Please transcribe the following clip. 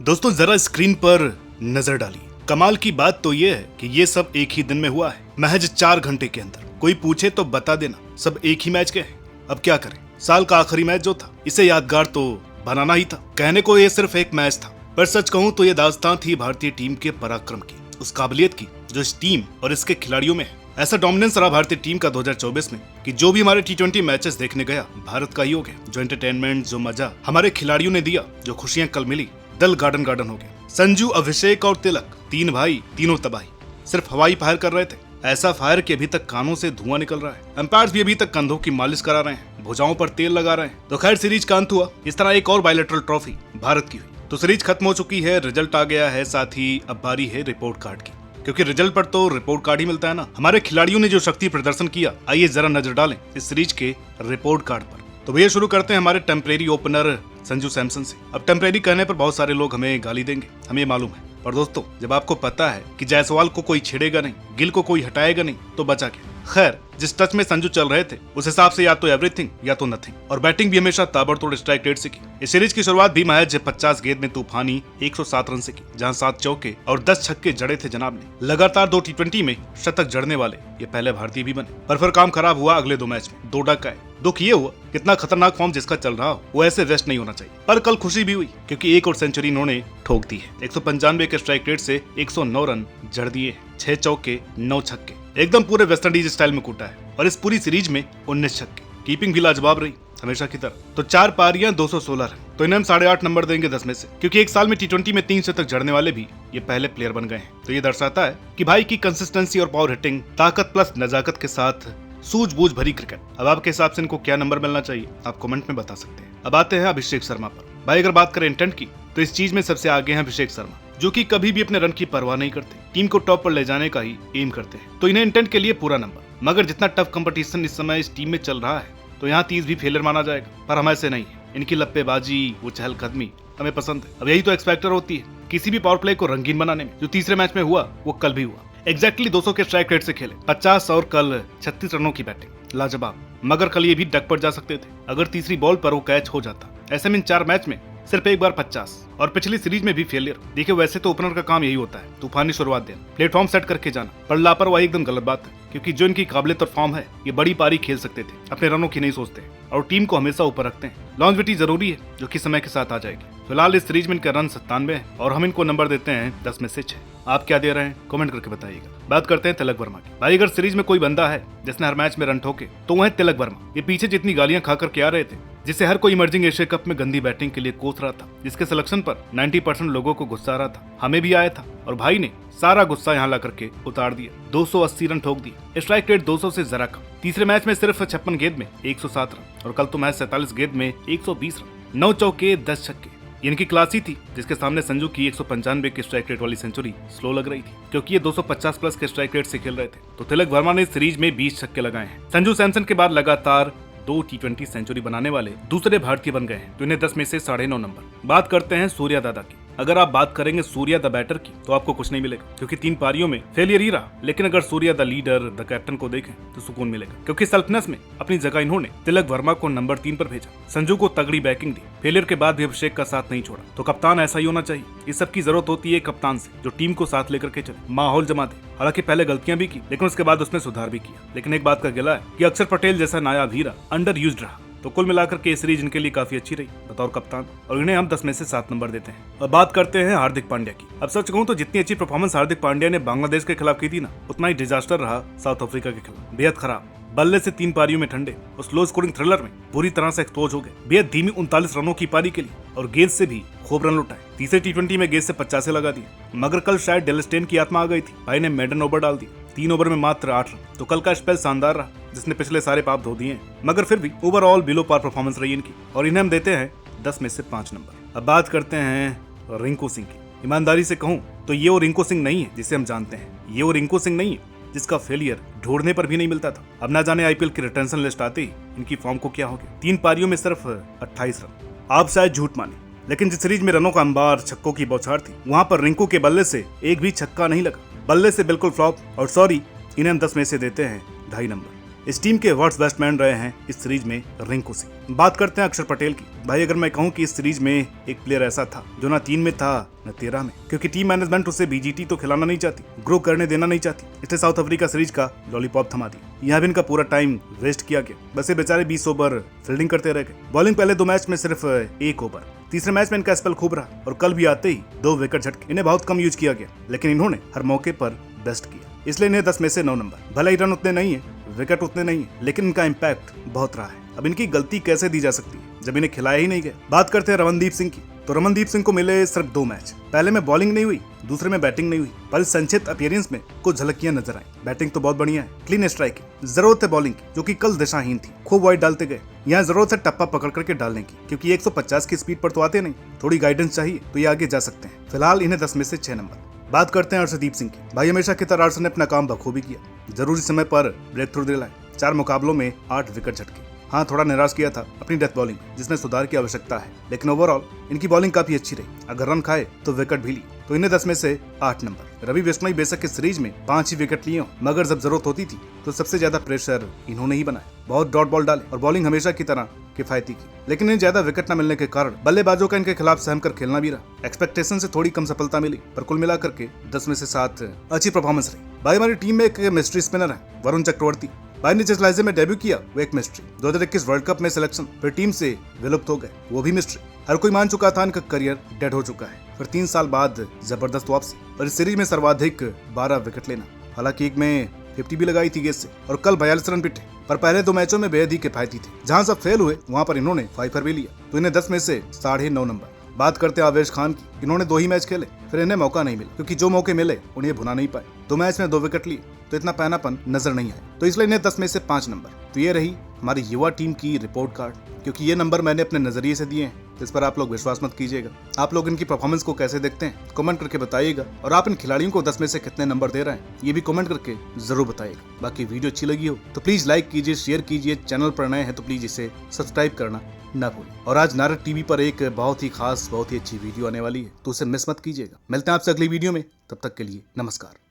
दोस्तों जरा स्क्रीन पर नजर डालिए। कमाल की बात तो ये है कि ये सब एक ही दिन में हुआ है, महज 4 घंटे के अंदर। कोई पूछे तो बता देना, सब एक ही मैच के हैं। अब क्या करें, साल का आखिरी मैच जो था इसे यादगार तो बनाना ही था। कहने को ये सिर्फ एक मैच था, पर सच कहूं तो ये दास्तान थी भारतीय टीम के पराक्रम की, उस काबिलियत की जो इस टीम और इसके खिलाड़ियों में है। ऐसा डोमिनेंस रहा भारतीय टीम का 2024 में कि जो भी हमारे T20 मैचेस देखने गया, भारत का ही हो गया। जो एंटरटेनमेंट, जो मजा हमारे खिलाड़ियों ने दिया, जो खुशियां कल मिली, दिल गार्डन गार्डन हो गया। संजू, अभिषेक और तिलक, 3 भाई, तीनों तबाही। सिर्फ हवाई फायर कर रहे थे, ऐसा फायर कि अभी तक कानों से धुआं निकल रहा है। अंपायर्स भी अभी तक कंधों की मालिश करा रहे हैं, भुजाओं पर तेल लगा रहे हैं। तो खैर सीरीज का अंत हुआ। इस तरह एक और बायलैटरल ट्रॉफी भारत की हुई। तो सीरीज खत्म हो चुकी है, रिजल्ट आ गया है, साथ ही अब बारी है रिपोर्ट कार्ड की, क्योंकि रिजल्ट पर तो रिपोर्ट कार्ड ही मिलता है ना। हमारे खिलाड़ियों ने जो शक्ति प्रदर्शन किया, आइए जरा नजर डालें इस सीरीज के रिपोर्ट कार्ड पर। तो भैया शुरू करते हैं हमारे टेम्परेरी ओपनर संजू सैमसन से। अब टेम्परेरी कहने पर बहुत सारे लोग हमें गाली देंगे, हमें मालूम है, पर दोस्तों जब आपको पता है कि जायसवाल को कोई छेड़ेगा नहीं, गिल को कोई हटाएगा नहीं, तो बचा क्या। खैर जिस टच में संजू चल रहे थे उस हिसाब से या तो एवरीथिंग या तो नथिंग, और बैटिंग भी हमेशा ताबड़तोड़ स्ट्राइक रेट से की। इस सीरीज की शुरुआत भी महज 50 गेंद में तूफानी 107 रन से की, जहां 7 चौके और 10 छक्के जड़े थे जनाब ने। लगातार 2 T20 में शतक जड़ने वाले ये पहले भारतीय भी बने। पर फिर काम खराब हुआ अगले 2 मैच में, 2 डक आए। दुख ये हुआ कितना खतरनाक फॉर्म जिसका चल रहा हो वो ऐसे वेस्ट नहीं होना चाहिए। पर कल खुशी भी हुई क्योंकि एक और सेंचुरी इन्होंने ठोक दी है। 195 के स्ट्राइक रेट से 109 रन जड़ दिए, 6 चौके 9 छक्के, एकदम पूरे वेस्टइंडीज स्टाइल में कूटा है। और इस पूरी सीरीज में 19 छक्के, कीपिंग भी लाजवाब रही हमेशा की तरह। तो 4 पारियां 216 रन, तो इन्हें हम 8.5 नंबर देंगे 10 में से, क्योंकि एक साल में T20 में 3 शतक जड़ने वाले भी ये पहले प्लेयर बन गए हैं। तो ये दर्शाता है कि भाई की कंसिस्टेंसी और पावर हिटिंग, ताकत प्लस नजाकत के साथ सूझबूझ भरी क्रिकेट। अब आपके हिसाब से इनको क्या नंबर मिलना चाहिए आप कमेंट में बता सकते हैं। अब आते हैं अभिषेक शर्मा पर। भाई अगर बात करें इंटेंट की, तो इस चीज में सबसे आगे हैं अभिषेक शर्मा, जो कि कभी भी अपने रन की परवाह नहीं करते, टीम को टॉप पर ले जाने का ही एम करते हैं। तो इन्हें इंटेंट के लिए पूरा नंबर। मगर जितना टफ कंपटीशन इस समय इस टीम में चल रहा है, तो यहाँ 30 भी फेलियर माना जाएगा, पर हम ऐसे नहीं है। इनकी लप्पेबाजी, वो चहलकदमी हमें पसंद है। अब यही तो एक्सपेक्टर होती है किसी भी पावर प्ले को रंगीन बनाने में। जो तीसरे मैच में हुआ वो कल भी हुआ। एग्जैक्टली 200 के स्ट्राइक रेट से खेले, 50 और कल 36 रनों की बैटिंग, लाजवाब। मगर कल ये भी डक पर जा सकते थे अगर तीसरी बॉल पर वो कैच हो जाता। ऐसे में इन 4 मैच में सिर्फ एक बार 50, और पिछली सीरीज में भी फेलियर। देखिए वैसे तो ओपनर का काम यही होता है, तूफानी शुरुआत देना, प्लेटफॉर्म सेट करके जाना, पर लापरवाही एकदम गलत बात है, क्योंकि जो इनकी काबिलियत और फॉर्म है, ये बड़ी पारी खेल सकते थे, अपने रनों की नहीं सोचते और टीम को हमेशा ऊपर रखते हैं। लॉन्जेविटी जरूरी है, जो कि समय के साथ आ जाएगी। फिलहाल इस सीरीज में इनका रन 97 है और हम इनको नंबर देते हैं 10 में से 6। आप क्या दे रहे हैं कमेंट करके बताइएगा। बात करते हैं तिलक वर्मा की। भाई अगर सीरीज में कोई बंदा है जिसने हर मैच में रन ठोके, तो वह है तिलक वर्मा। ये पीछे जितनी गालियां खाकर के आ रहे थे, जिसे हर कोई इमर्जिंग एशिया कप में गंदी बैटिंग के लिए कोस रहा था, जिसके सिलेक्शन पर 90% लोगों को गुस्सा आ रहा था, हमें भी आया था, और भाई ने सारा गुस्सा यहाँ ला करके उतार दिया। 280 रन ठोक दिए, स्ट्राइक रेट 200 से जरा कम। तीसरे मैच में सिर्फ 56 गेंद में 107 रन, और कल तो मैच 47 गेंद में 120 रन, 9 चौके 10 छक्के। इनकी क्लास ही थी, जिसके सामने संजू की 195 के स्ट्राइक रेट वाली सेंचुरी स्लो लग रही थी, क्योंकि ये 250 प्लस के स्ट्राइक रेट से खेल रहे थे। तो तिलक वर्मा ने सीरीज में 20 छक्के लगाए हैं। संजू सैमसन के बाद लगातार 2 T20 सेंचुरी बनाने वाले दूसरे भारतीय बन गए हैं, तो इन्हें 10 में से 9.5 नंबर। बात करते हैं सूर्या दादा की। अगर आप बात करेंगे सूर्या द बैटर की, तो आपको कुछ नहीं मिलेगा, क्योंकि 3 पारियों में फेलियर ही रहा। लेकिन अगर Surya the leader, the captain को देखें तो सुकून मिलेगा, क्योंकि सेल्फनेस में अपनी जगह इन्होंने तिलक वर्मा को नंबर 3 पर भेजा, संजू को तगड़ी बैकिंग दी, फेलियर के बाद भी अभिषेक का साथ नहीं छोड़ा। तो कप्तान ऐसा ही होना चाहिए। इस सब की जरूरत होती है कप्तान से, जो टीम को साथ लेकर के चले, माहौल जमा दे। हालांकि पहले गलतियां भी की, लेकिन उसके बाद उसने सुधार भी किया। लेकिन एक बात का गिला है कि अक्षर पटेल जैसा नायाब हीरा अंडर यूज्ड रहा। तो कुल मिलाकर के सीरीज इनके लिए काफी अच्छी रही बतौर कप्तान, और इन्हें हम 10 में से 7 नंबर देते हैं। अब बात करते हैं हार्दिक पांड्या की। अब सच कहूं तो जितनी अच्छी परफॉर्मेंस हार्दिक पांड्या ने बांग्लादेश के खिलाफ की थी ना, उतना ही डिजास्टर रहा साउथ अफ्रीका के खिलाफ। बेहद खराब, बल्ले से 3 पारियों में ठंडे और स्लो स्कोरिंग थ्रिलर में बुरी तरह से एक्सपोज हो गए। बेहद धीमी 39 रनों की पारी के लिए, और गेंद से भी खूब रन लुटाए। तीसरे T20 में गेंद से 50 लगा दिए, मगर कल शायद डेल स्टेन की आत्मा आ गई थी। भाई ने मेडन ओवर डाल दी, 3 ओवर में मात्र 8 रन। तो कल का स्पेल शानदार रहा, जिसने पिछले सारे पाप धो दिए, मगर फिर भी ओवरऑल बिलो पार परफॉर्मेंस रही इनकी, और इन्हें हम देते हैं 10 में से 5 नंबर। अब बात करते हैं रिंकू सिंह की। ईमानदारी से कहूं तो ये वो रिंकू सिंह नहीं है जिसे हम जानते हैं। ये वो रिंकू सिंह नहीं है जिसका फेलियर ढूंढने पर भी नहीं मिलता था। अब ना जाने IPL की रिटेंशन लिस्ट आते ही इनकी फॉर्म को क्या हो गया। 3 पारियों में सिर्फ 28 रन। आप शायद झूठ माने, लेकिन जिस सीरीज में रनों का अंबार, छक्कों की बौछार थी, वहां पर रिंकू के बल्ले से एक भी छक्का नहीं लगा। बल्ले से बिल्कुल फ्लॉप, और सॉरी, इन्हें हम 10 में से देते हैं 2.5 नंबर। इस टीम के वर्ल्ड बैट्समैन रहे हैं इस सीरीज में रिंकू सिंह। बात करते हैं अक्षर पटेल की। भाई अगर मैं कहूं कि इस सीरीज में एक प्लेयर ऐसा था जो ना 3 में था न 13 में, क्योंकि टीम मैनेजमेंट उसे बीजीटी तो खिलाना नहीं चाहती, ग्रो करने देना नहीं चाहती, इसलिए साउथ अफ्रीका सीरीज का लॉलीपॉप थमा दिया। यहाँ भी इनका पूरा टाइम वेस्ट किया गया। बस ये बेचारे 20 ओवर फील्डिंग करते रह गए। बॉलिंग पहले 2 मैच में सिर्फ 1 ओवर, तीसरे मैच में इनका स्पेल खूब रहा और कल भी आते ही 2 विकेट झटके। इन्हें बहुत कम यूज किया गया, लेकिन इन्होंने हर मौके पर बेस्ट किया, इसलिए इन्हें 10 में से 9 नंबर। भले ही रन उतने नहीं है, विकेट उतने नहीं है, लेकिन इनका इम्पैक्ट बहुत रहा है। अब इनकी गलती कैसे दी जा सकती है जब इन्हें खिलाया ही नहीं गया। बात करते हैं रमनदीप सिंह की। तो रमनदीप सिंह को मिले सिर्फ 2 मैच। पहले में बॉलिंग नहीं हुई, दूसरे में बैटिंग नहीं हुई, पर इस संक्षिप्त अपीयरेंस में कुछ झलकियां नजर आई। बैटिंग तो बहुत बढ़िया है, क्लीन स्ट्राइकिंग, जरूरत है बॉलिंग की जो कि कल दिशाहीन थी, खूब वाइड डालते गए। यहाँ जरूरत है टप्पा पकड़ करके डालने की, क्योंकि 150 की स्पीड पर तो आते नहीं, थोड़ी गाइडेंस चाहिए तो ये आगे जा सकते हैं। फिलहाल इन्हें 10 में से 6 नंबर। बात करते हैं अर्शदीप सिंह की। भाई हमेशा की तरह अर्श ने अपना काम बखूबी किया, जरूरी समय पर ब्रेक थ्रू दिलाए। 4 मुकाबलों में 8 विकेट झटके। हाँ, थोड़ा निराश किया था अपनी डेथ बॉलिंग, जिसमें सुधार की आवश्यकता है, लेकिन ओवरऑल इनकी बॉलिंग काफी अच्छी रही। अगर रन खाए तो विकेट भी ली, तो इन्हें 10 में से 8 नंबर। रवि बिश्नोई बेशक इस सीरीज में 5 ही विकेट लिए, मगर जब जरूरत होती थी तो सबसे ज्यादा प्रेशर इन्होंने ही बनाया। बहुत डॉट बॉल डाले और बॉलिंग हमेशा की तरह किफायती की, लेकिन इन्हें ज्यादा विकेट न मिलने के कारण बल्लेबाजों का इनके खिलाफ सहम कर खेलना भी रहा। एक्सपेक्टेशन से थोड़ी कम सफलता मिली, पर कुल मिलाकर के 10 में से 7 अच्छी परफॉर्मेंस रही। भाई हमारी टीम में एक मिस्ट्री स्पिनर है, वरुण चक्रवर्ती। भाई ने जिस लहजे में डेब्यू किया वो एक मिस्ट्री। 2021 वर्ल्ड कप में सिलेक्शन फिर टीम से विलुप्त हो गए, वो भी मिस्ट्री। हर कोई मान चुका था इनका करियर डेड हो चुका है, फिर 3 साल बाद जबरदस्त वापसी और इस सीरीज में सर्वाधिक 12 विकेट लेना। हालांकि एक में 50 भी लगाई थी गेंद से और कल 42 रन पिटे, पर पहले 2 मैचों में बेहद ही किफायती थे। जहां सब फेल हुए वहां पर इन्होंने 5 भी लिया, तो इन्हें 10 में से 9.5 नंबर। बात करते हैं आवेश खान की। इन्होंने 2 ही मैच खेले, फिर इन्हें मौका नहीं मिला, क्योंकि जो मौके मिले उन्हें भुना नहीं पाए। 2 मैच में 2 विकेट लिए, तो इतना पैनापन नजर नहीं आया, तो इसलिए इन्हें 10 में से 5 नंबर। तो ये रही हमारी युवा टीम की रिपोर्ट कार्ड। क्योंकि ये नंबर मैंने अपने नजरिए से दिए हैं, तो इस पर आप लोग विश्वास मत कीजिएगा। आप लोग इनकी परफॉर्मेंस को कैसे देखते हैं कमेंट करके बताइएगा, और आप इन खिलाड़ियों को 10 में से कितने नंबर दे रहे हैं ये भी कमेंट करके जरूर बताइएगा। बाकी वीडियो अच्छी लगी हो तो प्लीज लाइक कीजिए, शेयर कीजिए। चैनल पर नए हैं तो प्लीज इसे सब्सक्राइब करना ना भूलें। और आज नारद टीवी पर एक बहुत ही खास, बहुत ही अच्छी वीडियो आने वाली है, तो उसे मिस मत कीजिएगा। मिलते हैं आपसे अगली वीडियो में, तब तक के लिए नमस्कार।